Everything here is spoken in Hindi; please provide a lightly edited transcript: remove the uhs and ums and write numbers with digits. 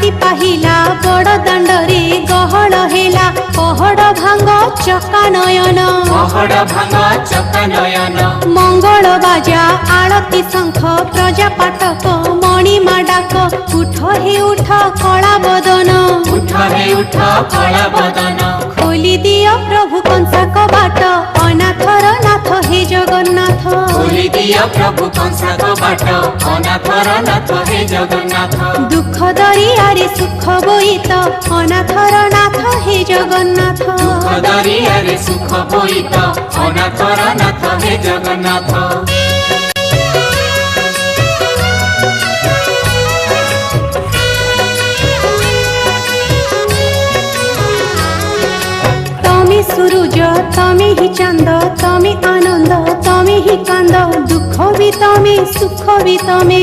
राति पाहिला बड़ दाण्डरे गहळ हेला पहड़ भांग चका नयन मंगल बाजा आळती शंख प्रजा पाटक मणिमा डाक उठ हे उठ कला बदन खोली दिय प्रभु कंसा कबाट अनाथर नाथ हे जगन्नाथ खोली दिय प्रभु कंसा कबाट अनाथर नाथ हे जगन्नाथ दुख दरियारे सुख बोईत अनाथर नाथ हे जगन्नाथ दुख दरियारे सुख बोईत अनाथर नाथ हे जगन्नाथ सूरज तमे ही चंद तमे आनंद तमे ही कांद दुख भी तमे सुख भी तमे